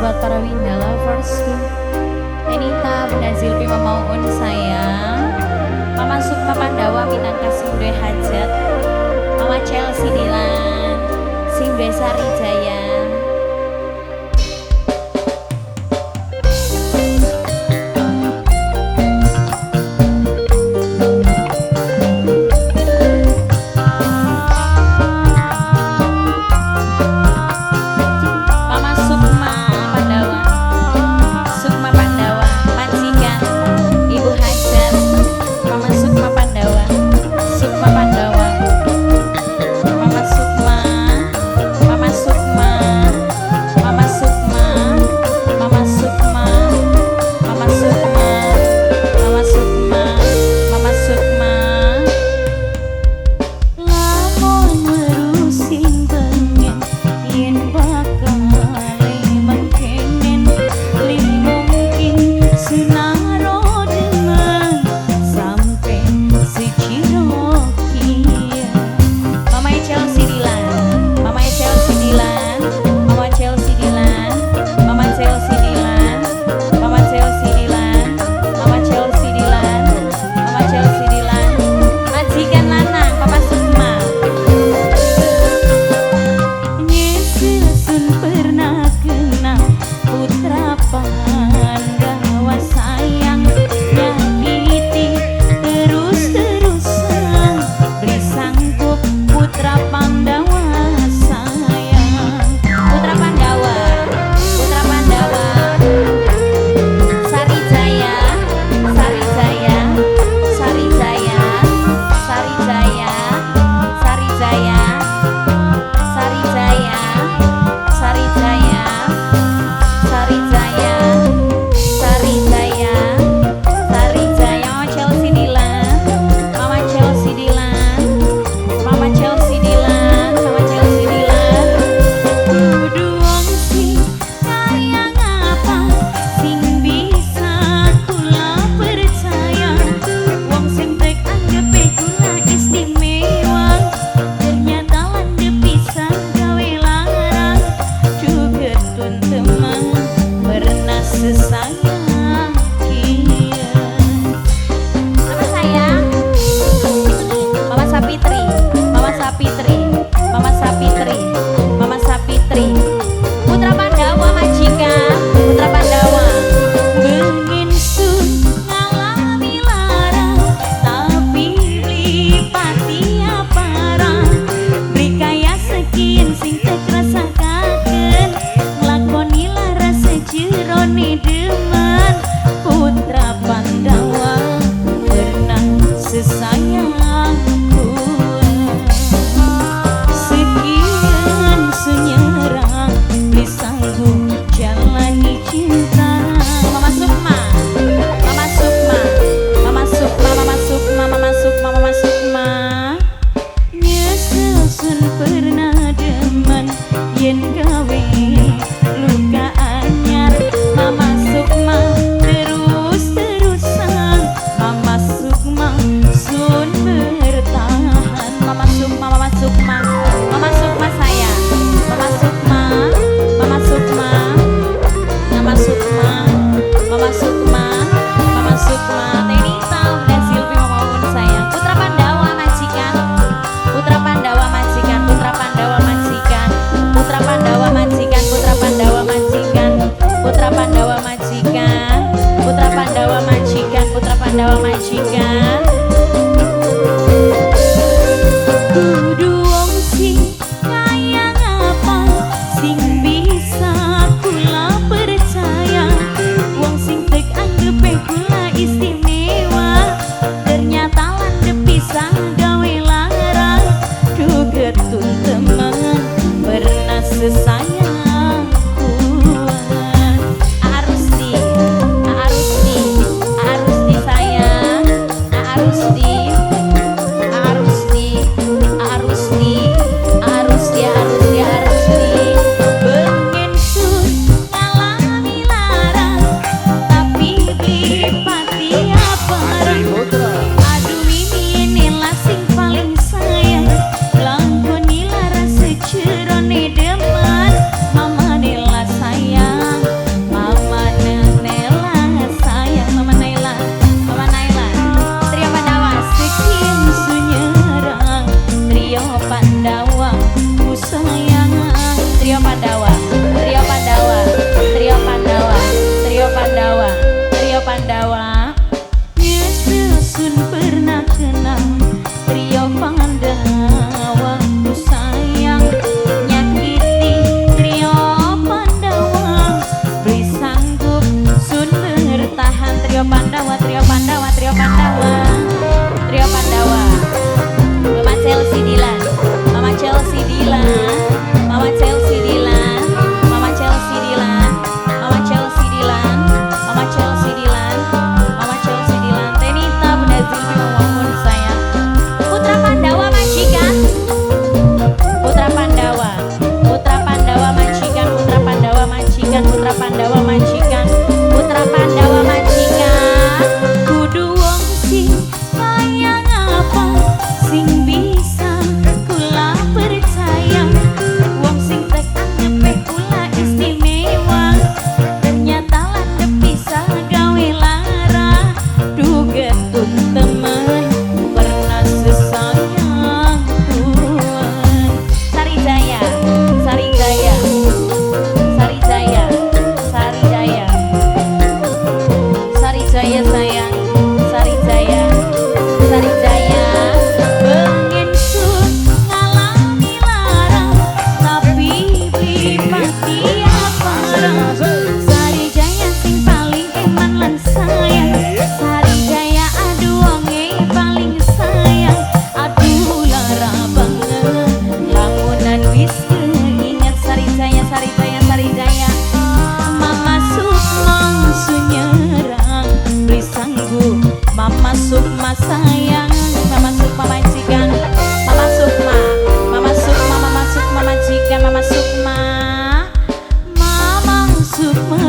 buat para Winda lovers. Nenita, Bunda Zilpi, Mama Un sayang, Mama Sukma Pandawa Minang kasih duwe hajat, Mama Chelsea Dilan sing duwe Sari Jaya. Pandawa majikan. Kudu wong sing kaya ngapa sing bisa kula percaya, wong sing tek anggepe kula istimewa, ternyata landep pisang gawe larang, dugetun temen pernah sesayang. Jerone demen Pandawa ku sayang. Trio Pandawa, Trio Pandawa, Trio Pandawa, Trio Pandawa, Trio Pandawa. Yesus pernah kenal trio Pandawa ku sayang. Nyakiti trio Pandawa beri sanggup sun bertahan. Trio Pandawa, Trio Pandawa, Trio Pandawa, Trio Pandawa. Mama Chelsea Dilan, Mama Chelsea Dilan, Mama Chelsea Dilan, Mama Chelsea Dilan, Mama Chelsea Dilan, Mama Chelsea Dilan, Mama Chelsea Dilan. Tenita Bunda Zilmi memohon sayang. Putra Pandawa majikan, Putra Pandawa, Putra Pandawa majikan, Putra Pandawa majikan, Putra Pandawa majikan, Putra Pandawa majikan. kudu wong sing kaya ngapa sing bisa kula percaya. Wong sing tek anggep kula istimewa ternyata landep bisa gawe lara. Dugetun temen pernah sesayang Tuhan. Sarijaya, Sarijaya, Sarijaya, Sarijaya, Sarijaya sayang, Sarijaya, Sarijaya. Pengen sun ngalami lara tapi beli mati apa. Sarijaya sing paling eman lan sayang. Sarijaya aduh wonge paling sayang. Aduh lara banget lamunan wis keinget. Sarijaya, Sarijaya, Sarijaya. Mama Sukma sunyerang beri sanggup. Mama Sukma sayang, Mama Sukma majikan, Mama Sukma, Mama Sukma, Mama Sukma majikan, Mama Sukma, Mama Sukma